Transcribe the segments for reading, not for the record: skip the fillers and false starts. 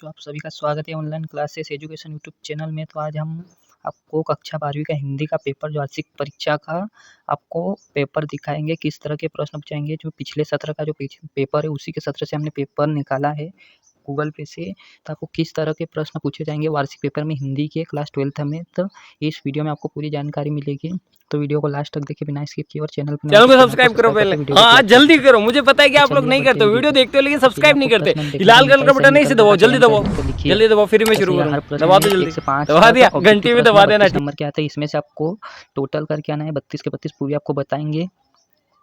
बच्चों, आप सभी का स्वागत है online classes education YouTube channel में। तो आज हम आपको कक्षा 12वीं का हिंदी का पेपर, जो वार्षिक परीक्षा का आपको पेपर दिखाएंगे। किस तरह के प्रश्न पूछेंगे, जो पिछले सत्र का जो पेपर है उसी के सत्र से हमने पेपर निकाला है गूगल पे से। तो आपको किस तरह के प्रश्न पूछे जाएंगे वार्षिक पेपर में हिंदी के क्लास 12th में, तो इस वीडियो में आपको पूरी जानकारी मिलेगी। तो वीडियो को लास्ट तक देखिए बिना स्किप किए, और चैनल को सब्सक्राइब करो पहले। हाँ जल्दी करो, मुझे पता है कि आप लोग नहीं करते हो, वीडियो देखते हो लेकिन सब्सक्राइब नहीं करते। लाल कलर का बटन नहीं से दबाओ, जल्दी दबाओ, जल्दी दबाओ, फिर मैं शुरू करूँ। दबा दो जल्दी, दबा दिया, घंटी में दबा देना। नंबर क्या आता है, इसमें से आपको टोटल करके आना है। 32 के 32 पूरी आपको बताएंगे।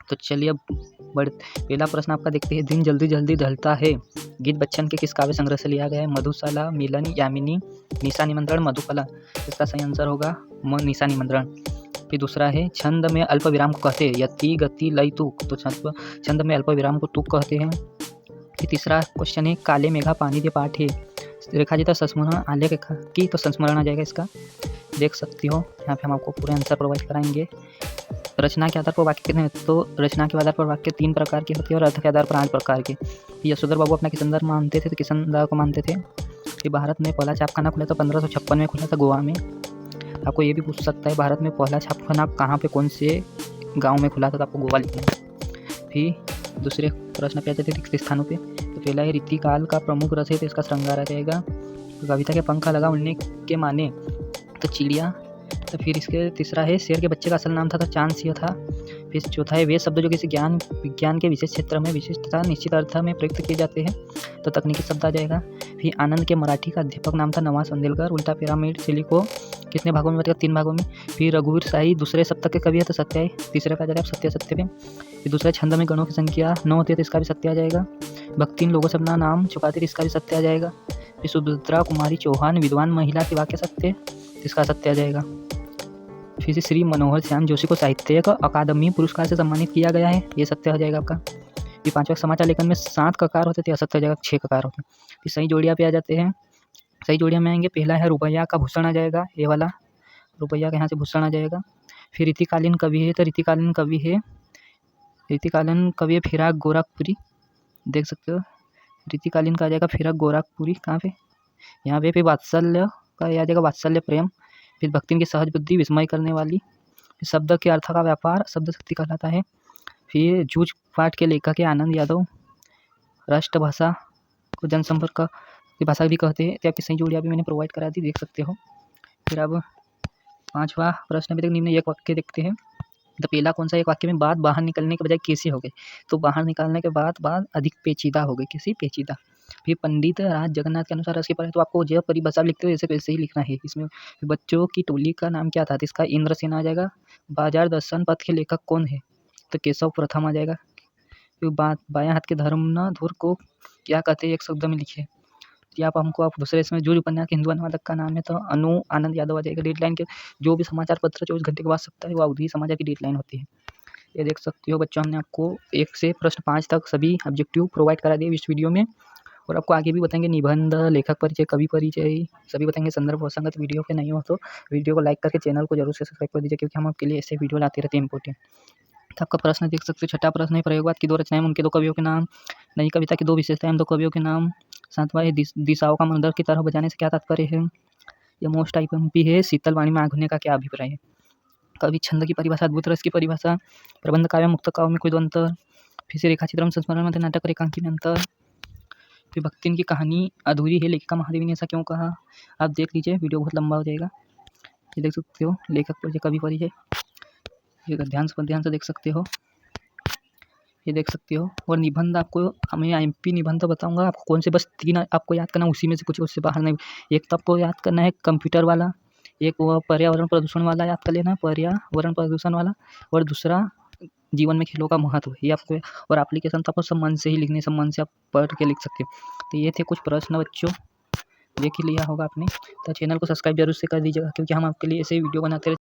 तो चलिए अब पहला प्रश्न आपका देखते हैं। दिन जल्दी जल्दी ढलता है, गीत बच्चन के किस काव्य संग्रह से लिया गया है? मधुशाला, मिलन, यामिनी, निशा निमंत्रण, मधुकला। इसका सही आंसर होगा निशा निमंत्रण। फिर दूसरा है, छंद में अल्प विराम को कहते हैं? यति, गति, लय, तुक। तो छंद में अल्प विराम को तुक कहते हैं। फिर तीसरा क्वेश्चन है, काले मेघा पानी दे पाठ है, रेखाचित्र संस्मरण आलेख की, तो संस्मरण आ जाएगा इसका। देख सकती हो यहाँ पे हम आपको पूरे आंसर प्रोवाइड कराएंगे। रचना के आधार पर वाक्य कितने? तो रचना के आधार पर वाक्य 3 प्रकार के होते हैं और अर्थ के आधार पर 8 प्रकार के। यशोधर बाबू अपना किसंदर मानते थे? तो किसंदर को मानते थे। फिर भारत में पहला छापखाना खुला था 1556 में, खुला था गोवा में। आपको ये भी पूछ सकता है, भारत में पहला छापखाना कहाँ पे, कौन से गाँव में खुला था? तो आपको गोवा लिखना है। फिर दूसरे प्रश्न पे आ जाते रिक्त स्थानों पे। तो पहला है, रीतिकाल का प्रमुख रस है, तो इसका श्रृंगार आ जाएगा। तो कविता के पंखा लगा उड़ने के माने, तो चिड़िया। तो फिर इसके तीसरा है, शेर के बच्चे का असल नाम था, तो चांदसिया था। फिर चौथा है, वे शब्द जो किसी विज्ञान के विशेष क्षेत्र में विशिष्टता निश्चित अर्थ में प्रयुक्त किए जाते हैं, तो तकनीकी शब्द आ जाएगा। फिर आनंद के मराठी का अध्यापक नाम था नवाज संदेलकर। उल्टा पिरामिड शिली को कितने भागों में बतेगा? 3 भागों में। फिर रघुवीर शाही दूसरे सप्तक के कवि है, तो सत्य है। तीसरे पे आ जाएगा सत्य सत्य पे। फिर दूसरे छंद में गणों की संख्या 9 होती है, तो इसका भी सत्य आ जाएगा। भक्ति इन लोगों से अपना नाम छुपाते, इसका भी सत्य आ जाएगा। फिर सुभद्रा कुमारी चौहान विद्वान महिला के वाक्य सत्य, इसका सत्य आ जाएगा। फिर से श्री मनोहर श्याम जोशी को साहित्य अकादमी पुरस्कार से सम्मानित किया गया है, ये सत्य हो जाएगा आपका। फिर 5वां, समाचार लेखन में 7 ककार होते थे, असत्य हो जाएगा, 6 ककार होते हैं। फिर सही जोड़िया पे आ जाते हैं। सही जोड़िया में आएंगे, पहला है रुपया का भूषण आ जाएगा, ये वाला रुपया का यहाँ से भूषण आ जाएगा। फिर रीतिकालीन कवि है, तो रीतिकालीन कवि है फिराक गोरखपुरी, देख सकते हो। रीतिकालीन का आ जाएगा फिराक गोरखपुरी, कहाँ पे? यहाँ पे। फिर वात्सल्य का आ जाएगा वात्सल्य प्रेम। फिर भक्ति की सहज बुद्धि, विस्मय करने वाली। फिर शब्द के अर्थ का व्यापार, शब्द शक्ति कहलाता है। फिर जूझ पाठ के लेखक है आनंद यादव। राष्ट्रभाषा को जनसंपर्क की भाषा भी कहते हैं। तो आपकी सही जोड़ियाँ भी मैंने प्रोवाइड करा दी, देख सकते हो। फिर अब 5वां प्रश्न भी निम्न एक वाक्य देखते हैं। तो पहला कौन सा एक वाक्य में बात बाहर निकलने के बजाय कैसे हो गई? तो बाहर निकालने के बाद अधिक पेचीदा हो गई, किसी पेचीदा। फिर पंडित राज जगन्नाथ के अनुसार रस की परंपरा, तो आपको जो परिभाषा लिखते हो जैसे वैसे ही लिखना है इसमें। बच्चों की टोली का नाम क्या था? तो इसका इंद्रसेन आ जाएगा। बाजार दर्शन पथ के लेखक कौन है? तो केशव प्रथम आ जाएगा। फिर बायां हाथ के धर्मधुर को क्या कहते हैं? एक शब्द में लिखिए। आप दूसरे इसमें जो उपन्यास हिंदू अनुवादक का नाम है, तो अनु आनंद यादव आ जाएगा। डेडलाइन के जो भी समाचार पत्र 24 घंटे के बाद सकता है, वो अवधि समाचार की डेडलाइन होती है, ये देख सकते हो बच्चों। हमने आपको 1 से प्रश्न 5 तक सभी ऑब्जेक्टिव प्रोवाइड करा दिए इस वीडियो में, और आपको आगे भी बताएंगे निबंध, लेखक परिचय, कवि परिचय सभी बताएंगे। संदर्भ हो संगत वीडियो पे नहीं हो तो वीडियो को लाइक करके चैनल को जरूर से सब्सक्राइब कर दीजिए, क्योंकि हम आपके लिए ऐसे वीडियो लाते रहते हैं इंपॉर्टेंट। तो आपका प्रश्न देख सकते हो। छठा प्रश्न है, प्रयोगवाद की 2 रचनाएं, उनके 2 कवियों के नाम। नई कविता की 2 विशेषताएं, 2 कवियों के नाम। 7वां है, दिशाओं का मंदिर की तरह बजाने से क्या तात्पर्य है? यह मोस्ट आईएमपी है, शीतल वाणी में आग होने का क्या अभिप्राय है? कवि छंद की परिभाषा, अद्भुत रस की परिभाषा, प्रबंध काव्य मुक्त काव्य में कोई दो अंतर। फिर से रेखाचित्रम संस्मरण में नाटक रेखांकन में अंतर। फिर भक्ति की कहानी अधूरी है, लेखिका महादेवी ने ऐसा क्यों कहा? आप देख लीजिए, वीडियो बहुत लंबा हो जाएगा। ये देख सकते हो, लेखक परिचय, कवि परिचय, ये ध्यान से देख सकते हो, ये देख सकते हो। और निबंध आपको मैं आईएमपी निबंध बताऊंगा आपको कौन से, बस 3 आपको याद करना, उसी में से कुछ उससे बाहर नहीं। एक तो आपको याद करना है कंप्यूटर वाला, एक वो पर्यावरण प्रदूषण वाला याद कर लेना, पर्यावरण प्रदूषण वाला, और दूसरा जीवन में खेलों का महत्व, ये आपको। और एप्लीकेशन तो आपको सब मन से ही लिखने, सब मन से आप पढ़ के लिख सकते हो। तो ये थे कुछ प्रश्न बच्चों, देख ही लिया होगा आपने। तो चैनल को सब्सक्राइब जरूर से कर दीजिएगा, क्योंकि हम आपके लिए ऐसे वीडियो बनाते रहते हैं।